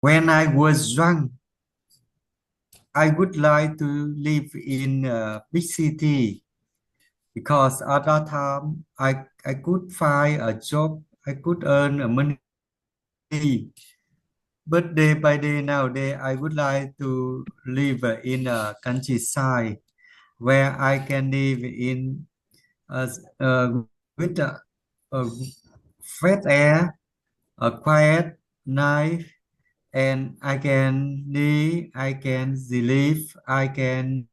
When I was young, I would like to live in a big city because at that time I could find a job, I could earn money. But day by day nowadays, I would like to live in a countryside where I can live in with a fresh air, a quiet night, and I can live, I can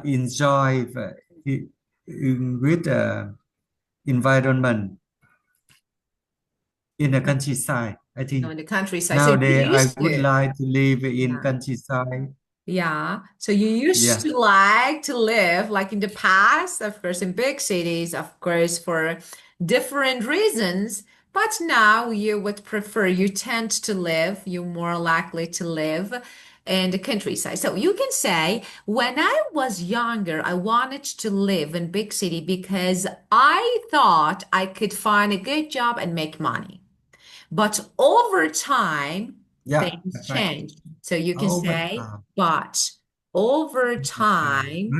enjoy with environment in the countryside. I think In the countryside. So you nowadays I used would to. like to live in Yeah. countryside. Yeah. So you used Yeah, to like to live like in the past, of course, in big cities, of course, for different reasons. But now you would prefer, you tend to live, you're more likely to live in the countryside. So you can say, when I was younger, I wanted to live in big city because I thought I could find a good job and make money. But over time, yeah, things that's right. change. So you can Over say, time, but over over time, time,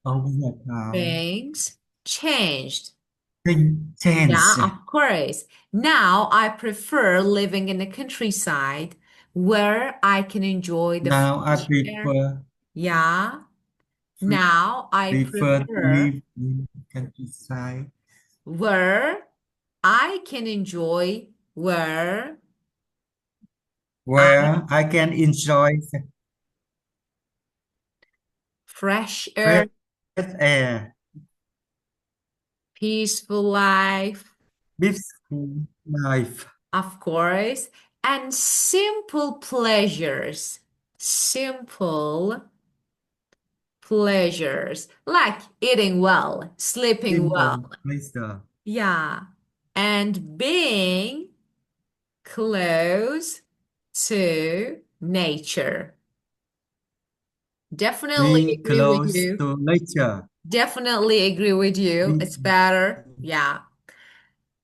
but over time, things changed. things change. Yeah, of course. Now I prefer living in the countryside where I can enjoy the Now I fresh air. prefer Yeah. pre- Now I prefer to prefer live in countryside where I can enjoy where I where I can enjoy fresh air, fresh air, peaceful life. peaceful life, Of course, and simple pleasures. Simple pleasures like eating well, sleeping well. simple pleasure. Yeah. And being close to nature. Definitely Be agree with close you. to nature. Definitely agree with you. Be, It's better. Yeah.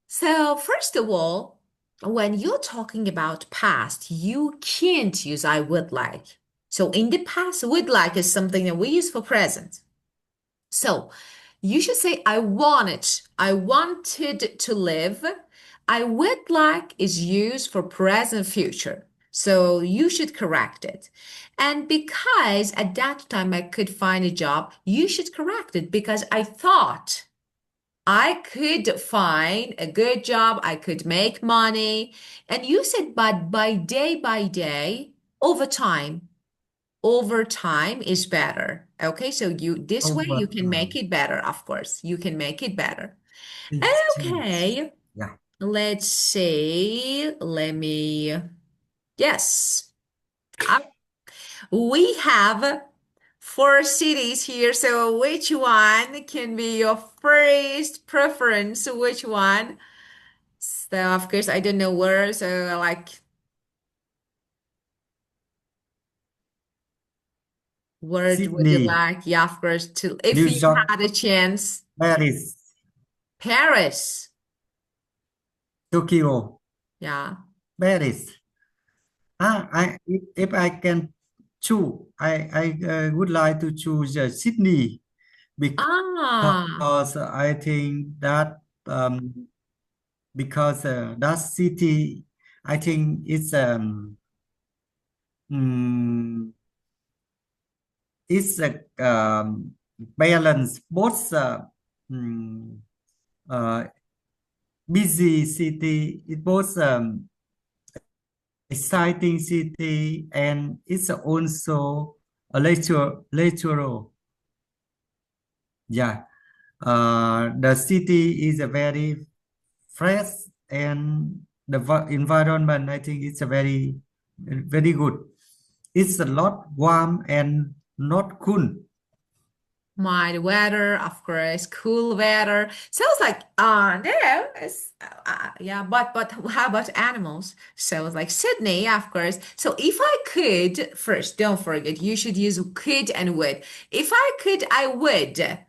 So, first of all, when you're talking about past, you can't use I would like. So, in the past, would like is something that we use for present. So, you should say I wanted. I wanted to live. I would like is used for present future. So, you should correct it. And because at that time I could find a job, you should correct it because I thought. I could find a good job, I could make money. And you said, but by day, over time is better. Okay, so you this way you over can make time. it better, of course. You can make it better. Things change. Okay, Yeah. let's see. Yes. Uh, we have four cities here. So which one can be your first preference? Which one? So of course I don't know where. So like, where would you Sydney, like? Yeah, of course. To if New you York, had a chance, Paris, Paris. Tokyo, Yeah. Paris. If I can choose, I would like to choose Sydney Ah, because I think that because that city, I think mm, it's a balance both mm, uh, busy city, it both exciting city and it's also a lateral. Yeah, the city is a very fresh and the environment I think it's a very good. It's a lot warm and not cool. mild weather, of course, cool weather. Sounds like no, it's yeah, but how about animals? So it's like Sydney, of course. So if I could, first, don't forget, you should use could and would. If I could, I would.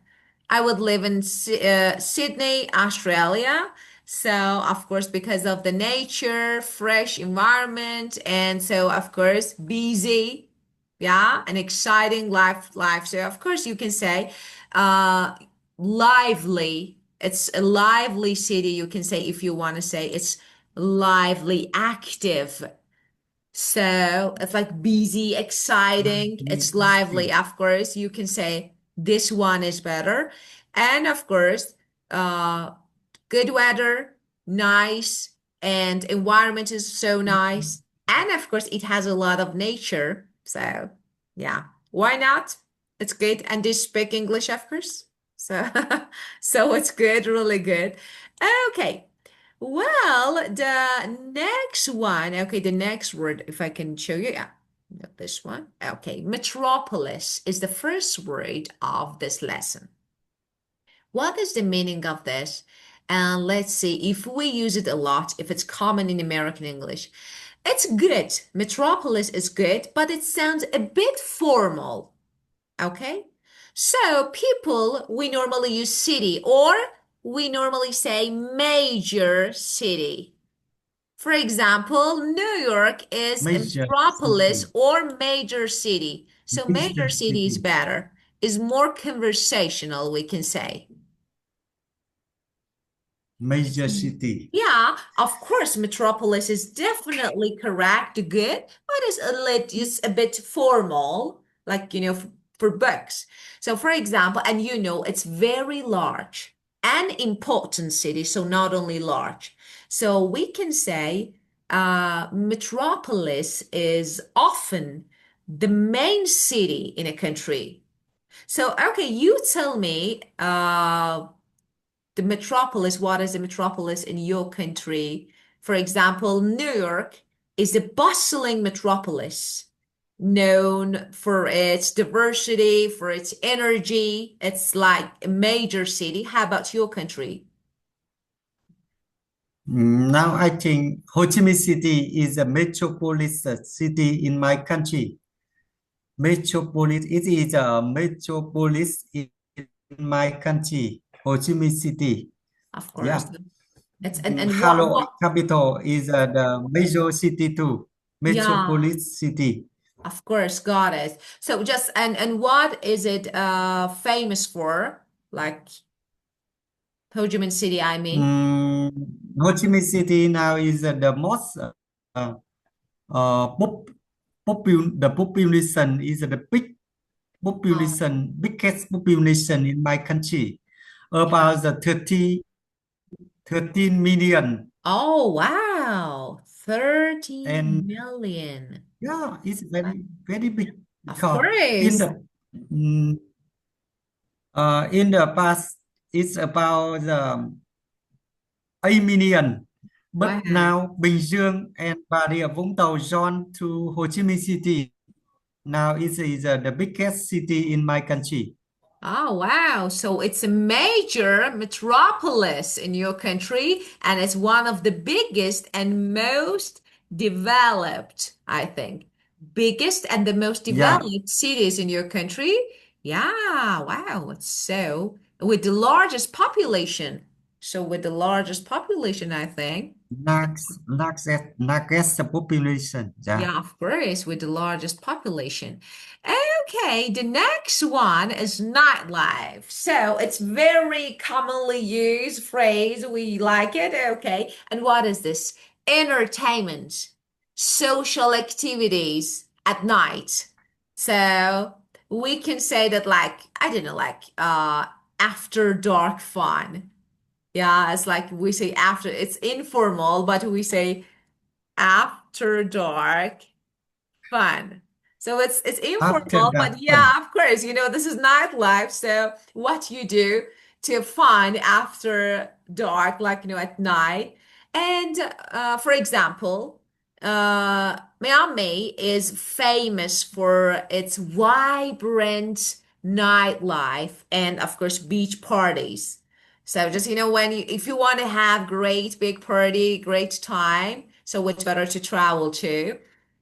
I would live in Sydney, Australia, So, of course, because of the nature, fresh environment, and so, of course, busy, yeah, an exciting life. So, of course, you can say uh, lively. It's a lively city. You can say if you want to say it's lively, active. So it's like busy, exciting, Lively, it's lively. active. Of course, you can say this one is better. And of course, uh, good weather, nice, and environment is so nice. And of course, it has a lot of nature. So yeah, why not? It's good. And they speak English, of course. So so it's good, really good. Okay. Well, the next one, okay, the next word, if I can show you, yeah, not this one. Okay, metropolis is the first word of this lesson. What is the meaning of this? And let's see if we use it a lot, if it's common in American English. It's good. Metropolis is good, but it sounds a bit formal. Okay? So people, we normally use city or we normally say major city. For example, New York is a Major metropolis city. or major city. So Major major city is city. better, is more conversational, we can say. Major city. Yeah, of course, metropolis is definitely correct, good, but it's a bit formal, like, for books. So, for example, and it's very large and important city, so not only large. So we can say metropolis is often the main city in a country. So, okay, you tell me, the metropolis, what is a metropolis in your country? For example, New York is a bustling metropolis known for its diversity, for its energy. It's like a major city. How about your country? Now I think Ho Chi Minh City is a metropolis city in my country. Metropolis, it is a metropolis in my country, Ho Chi Minh City. Of course. Yeah. It's and Hello, what capital is the major city too. yeah, Metropolis city. of course, got it. So just and what is it famous for? Like Ho Chi Minh City, I mean. Mm, Ho Chi Minh City now is the most pop, the population is the biggest population in my country, Yeah. about the 13 million. Oh, wow. 13 And million. yeah, it's very big Of because in course. the mm, in the past it's about 8 million. But Wow. now Bình Dương and Bà Rịa Vũng Tàu joined to Ho Chi Minh City. Now it is the biggest city in my country. Oh, wow. So it's a major metropolis in your country, and it's one of the biggest and most developed, I think. Biggest and the most Yeah, developed cities in your country. Yeah, wow. So with the largest population. So with the largest population, I think. next population. Yeah. Yeah, of course, with the largest population. Okay, the next one is nightlife. So it's very commonly used phrase. We like it. Okay. And what is this? Entertainment, social activities at night. So we can say that like, I don't know, like after dark fun. Yeah, it's like we say after, it's informal, but we say after dark fun. So it's After informal, that but fun. yeah, of course, this is nightlife. So what you do to fun after dark, like at night. And for example, Miami is famous for its vibrant nightlife and of course beach parties. So just when if you want to have great big party, great time, so it's better to travel to.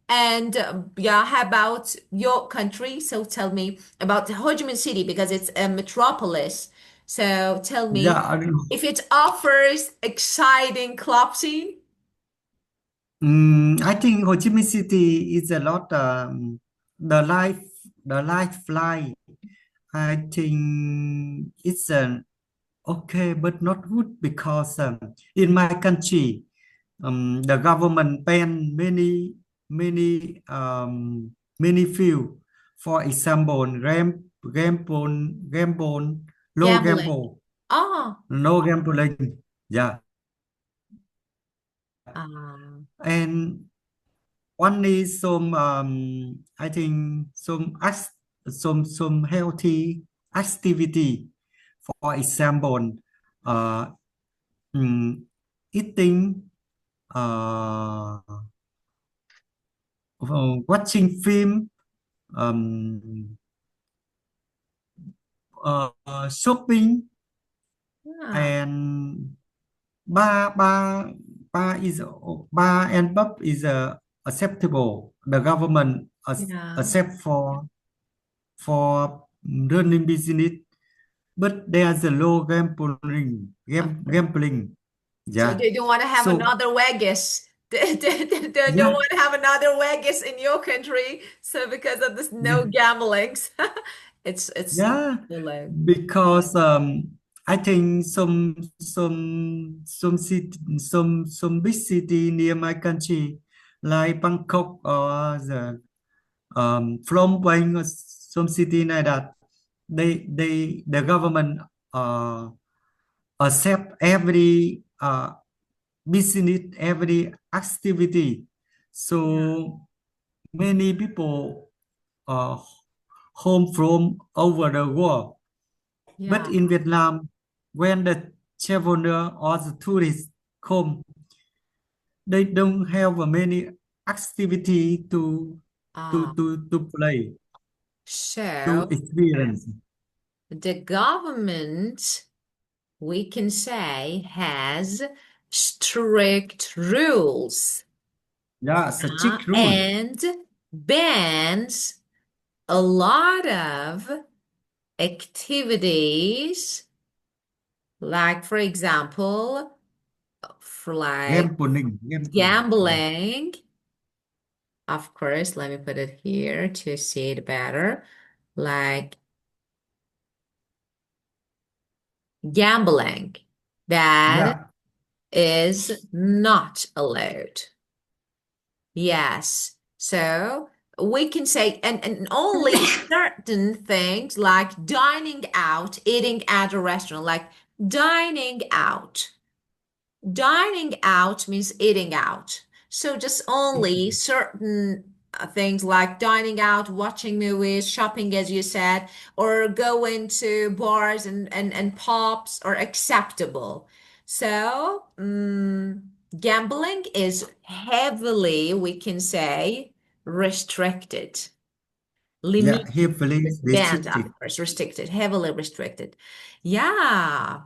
And yeah, how about your country? So tell me about Ho Chi Minh City because it's a metropolis. So tell me Yeah, if it offers exciting club scene. I think Ho Chi Minh City is a lot the life the lifeline. I think it's an okay, but not good because in my country, the government ban many field. For example, gamble, low Gambling. gamble, Oh, no gambling. Yeah, um, and only some I think some healthy activity. For example, uh, mm, eating, uh, watching film, um, shopping, yeah, and bar bar bar and pub is acceptable. The government yeah. accept for running business, but there's a low Of course. gambling. So Yeah. they don't want to have So another Vegas. They don't yeah, want to have another Vegas in your country. So because of this no yeah, gamblings, it's yeah, low. because I think some big city near my country like Bangkok or the Phnom Penh or some city like that, the government uh accept every business, every activity. Yeah, So many people uh, home from over the world. But yeah, in Vietnam, when the traveler or the tourist come, they don't have many activity Ah, to play, to so experience. the government, we can say, has strict rules, Yeah, it's a strict rule. and bans a lot of activities, like, for example, for like Gambling. Yeah, gambling. Of course, let me put it here to see it better. Like gambling, that yeah, is not allowed. Yes. So we can say, and only certain things like dining out, eating at a restaurant, like dining out. Dining out means eating out. So just only certain things like dining out, watching movies, shopping, as you said, or going to bars and pubs are acceptable. So gambling is heavily, we can say, restricted, yeah, limited, heavily banned, of restricted. course, restricted, heavily restricted. Yeah.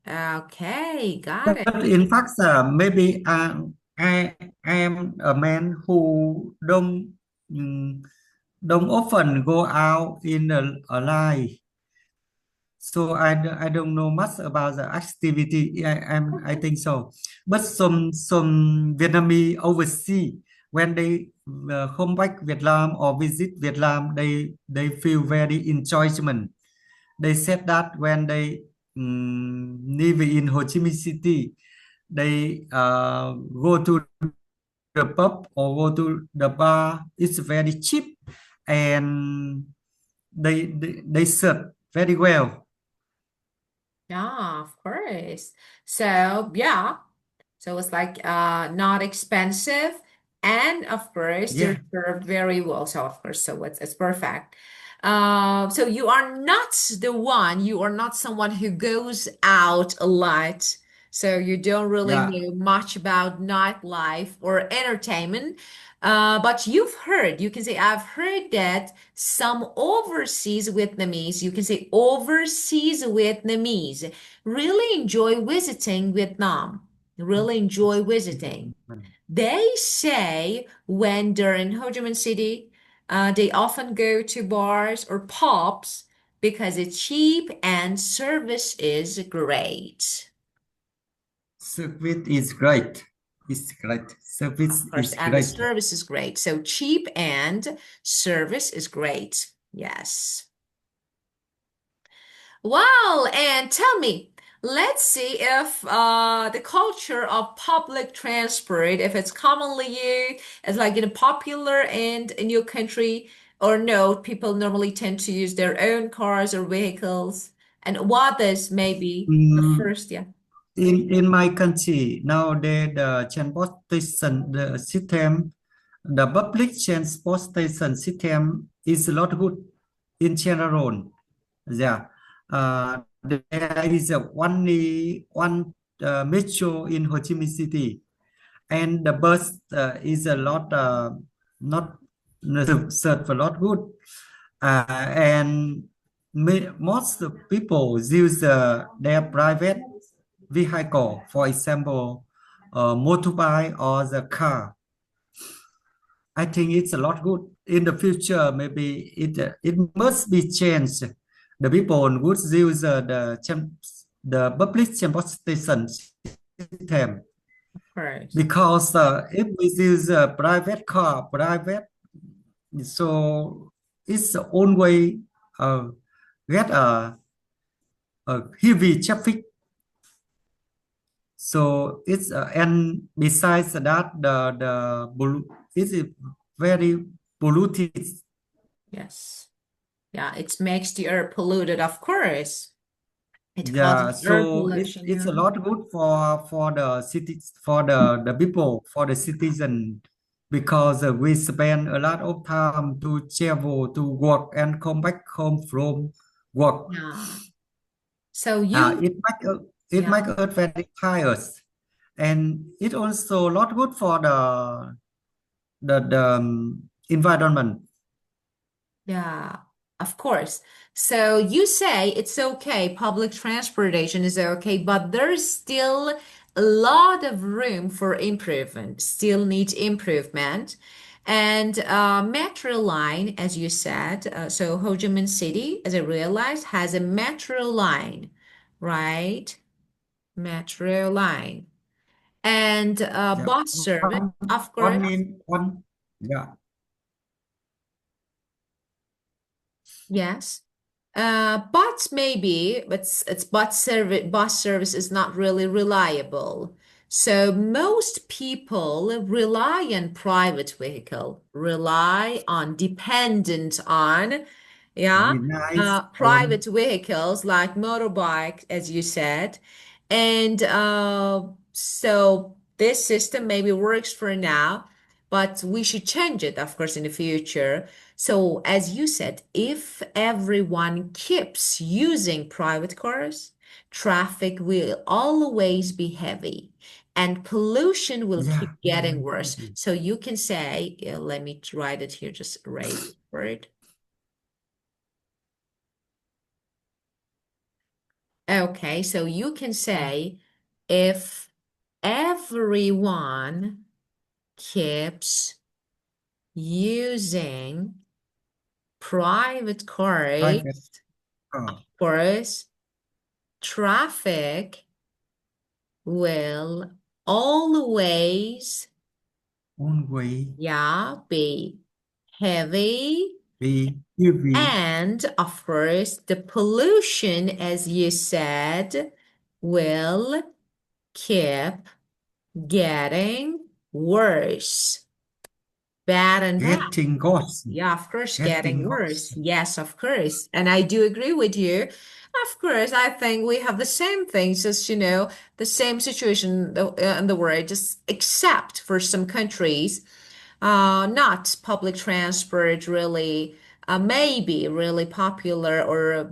Okay, got it. But in fact, maybe I am a man who mm, don't often go out in a life. So I don't know much about the activity. I think so. But some Vietnamese overseas when they come back Vietnam or visit Vietnam, they feel very enjoyment. They said that when they live in Ho Chi Minh City, they go to the pub or go to the bar. It's very cheap and they serve very well. Yeah, of course. So, yeah. So it's like not expensive, and of course they're Yeah. served very well. So of course, so it's perfect. So you are not the one, you are not someone who goes out a lot. So you don't really Yeah, know much about nightlife or entertainment. But you've heard, you can say, I've heard that some overseas Vietnamese, you can say overseas Vietnamese, really enjoy visiting Vietnam, really enjoy visiting. They say when they're in Ho Chi Minh City, they often go to bars or pubs Because it's cheap and service is great. Service is great. It's great. Service Of course, is and the great. service is great. So cheap and service is great. Yes. Wow, and tell me, let's see if the culture of public transport, if it's commonly used, as like popular in your country, or no, people normally tend to use their own cars or vehicles. And what is maybe the Mm, first, yeah. in my country nowadays, the transportation the system, the public transportation system is a lot good in general. Yeah, there is a one metro in Ho Chi Minh City, and the bus is a lot not serve a lot good, and most of people use their private vehicle, for example, motorbike or the car. I think it's a lot good. In the future, maybe it must be changed. The people would use the public transportation system, Of course. because if we use a private car, private, so it's the only way get a heavy traffic. So it's and besides that, it is very polluted. Yes. Yeah, it makes the air polluted, of course. It Yeah, causes air so pollution, it's yeah. a lot good for the cities, for the people, for the citizen, because we spend a lot of time to travel to work and come back home from work. Yeah. So you, It make yeah. us very tired, and it also not good for the environment. Yeah, of course. So you say it's okay, public transportation is okay, but there's still a lot of room for improvement, still needs improvement. And metro line, as you said, so Ho Chi Minh City, as I realized, has a metro line, right? Metro line. And Yeah, bus service, of course. yeah, Yes. But maybe it's bus service is not really reliable. So most people rely on private vehicle, rely on dependent on, yeah, very nice. private vehicles like motorbike, as you said. And so this system maybe works for now, but we should change it, of course, in the future. So, as you said, if everyone keeps using private cars, traffic will always be heavy and pollution will keep Yeah, getting worse. So, you can say, let me write it here, just erase the word. Okay, so you can say, if everyone keeps using private private cars, car, course, traffic will always, own way, yeah, be heavy. be heavy, And of course, the pollution, as you said, will keep getting worse. Bad and bad. getting gas, Yeah, of course, getting getting gas. worse. Yes, of course. And I do agree with you. Of course, I think we have the same things as, the same situation in the world, just except for some countries, not public transport really, maybe really popular or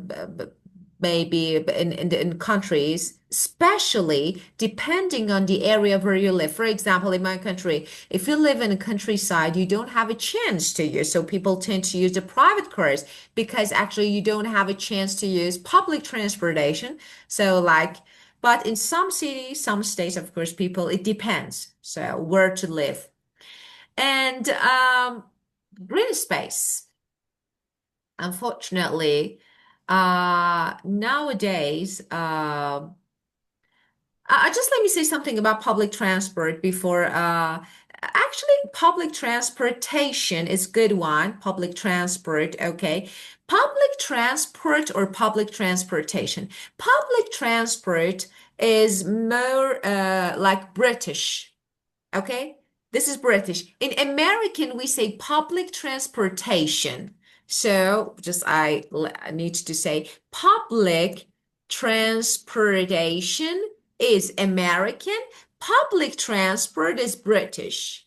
maybe in countries, especially depending on the area where you live. For example, in my country, if you live in a countryside, you don't have a chance to use. So people tend to use the private cars because actually you don't have a chance to use public transportation. So like, but in some cities, some states, of course, people, it depends. So where to live. And green space, unfortunately. Nowadays, just let me say something about public transport before. Actually, public transportation is good one. Public transport, okay. Public transport or public transportation. Public transport is more like British. Okay, this is British. In American, we say public transportation. So just I need to say public transportation is American. Public transport is British.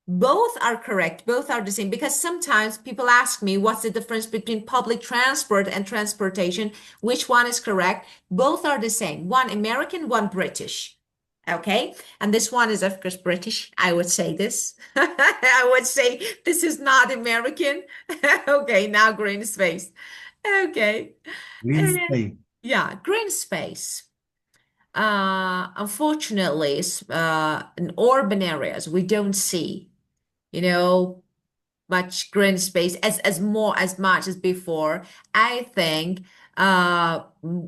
Both are correct. Both are the same because sometimes people ask me what's the difference between public transport and transportation? Which one is correct? Both are the same. One American, one British. Okay. And this one is, of course, British. I would say this. I would say this is not American. Okay. Now green space. Okay. Green And space. yeah, green space. Unfortunately, in urban areas, we don't see, you know, much green space as much as before. I think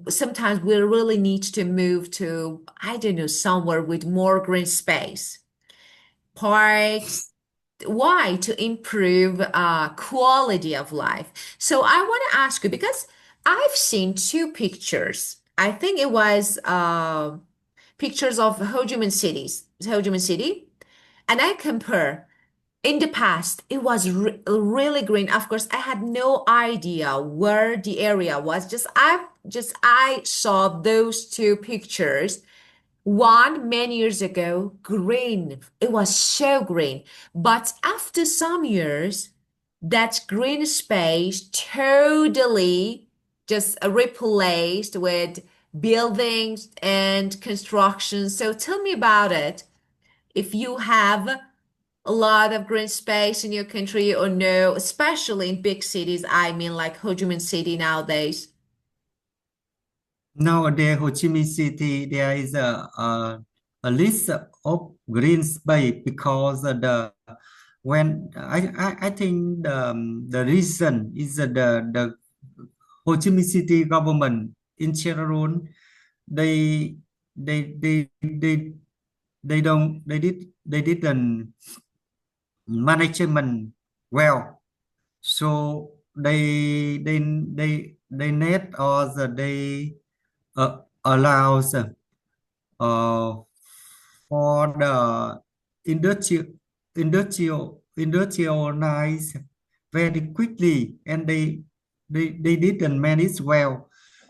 sometimes we really need to move to, I don't know, somewhere with more green space. Parks. Why? To improve quality of life. So I want to ask you because I've seen two pictures. I think it was pictures of Ho Chi Minh City, and I compare. In the past, it was really green. Of course, I had no idea where the area was. I saw those two pictures. One many years ago, green. It was so green. But after some years, that green space totally just replaced with buildings and construction. So tell me about it. If you have a lot of green space in your country or no, especially in big cities, I mean like Ho Chi Minh City nowadays. Nowadays, Ho Chi Minh City, there is a list of green space because the when I think the reason is that the Ho Chi Minh City government in general they they they they they didn't management well, so they net or they allows for the industrial industrialize very quickly, and they didn't manage well.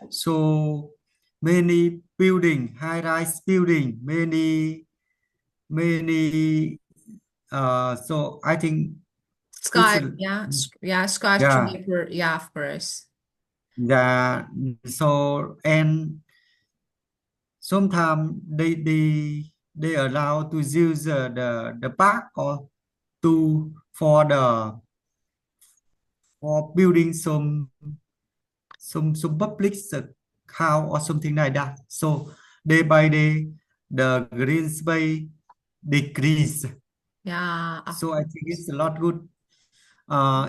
So many building, high-rise building, many so I think it's Sky, yeah, yeah, yeah, skyscraper, yeah, of course. yeah. So and sometimes they allow to use the park or to for building some public house or something like that. So day by day the green space decrease. Yeah, of So I think course. it's a lot good.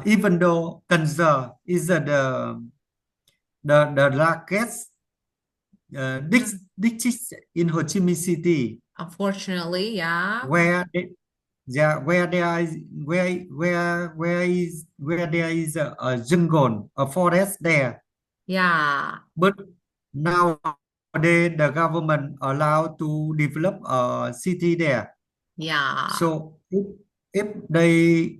Even though Cancer is the largest Yeah. district in Ho Chi Minh City, Unfortunately, yeah. where yeah, where there is where there is a jungle, a forest there. Yeah. But nowadays the government allowed to develop a city there. Yeah. So if they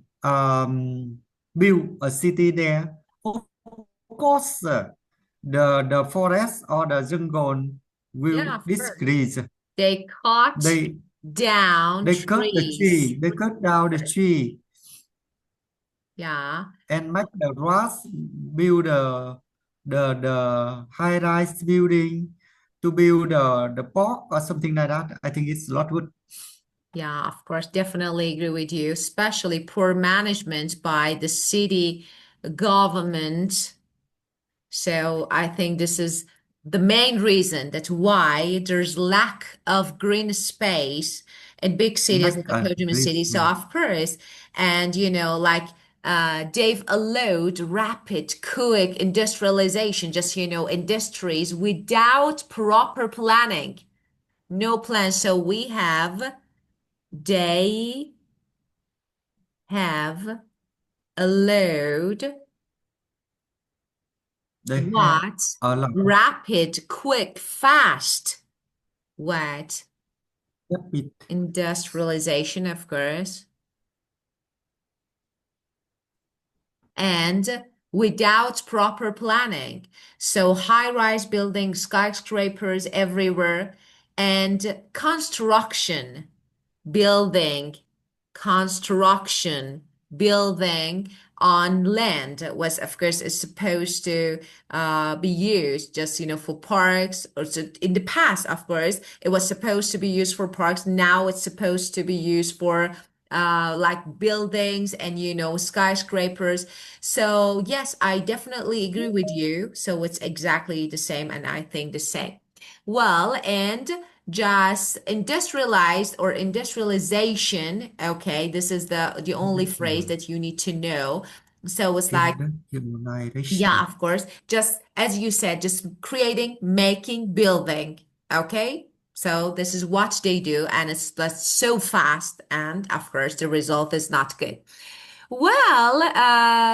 build a city there, of course the forest or the jungle Yeah, will of course. decrease. They cut They down they cut the trees. tree, they cut down the tree Yeah. and make the grass, build the high-rise building to build the park or something like that. I think it's a lot good. Yeah, of course, definitely agree with you, especially poor management by the city government. So I think this is the main reason that why there's lack of green space in big cities Make like a Ho Chi Minh great City. So space. of course, and you know, like they've allowed rapid, quick industrialization, just, industries without proper planning. No plan. So they have allowed They have what? a lot of Rapid, quick, fast. What? rapid. Industrialization, of course. And without proper planning. So high-rise buildings, skyscrapers everywhere, and building, construction, building on land was, of course, is supposed to be used just, for parks. Or so in the past, of course, it was supposed to be used for parks. Now it's supposed to be used for like buildings and, skyscrapers. So yes, I definitely agree with you. So it's exactly the same, and I think the same. Well, and just industrialized or industrialization. Okay, this is the only phrase Industrial. that you need to know. So it's like, yeah, Industrialization. of course, just as you said, just creating, making, building. Okay, so this is what they do, and it's that's so fast, and of course, the result is not good. Well,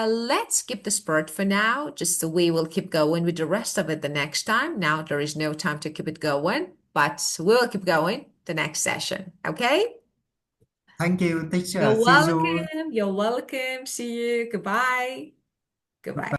let's skip the spurt for now. Just so we will keep going with the rest of it the next time. Now there is no time to keep it going, but we'll keep going the next session. Okay? Thank you, teacher. You're See you. welcome. You're welcome. See you. Goodbye. Goodbye. Goodbye.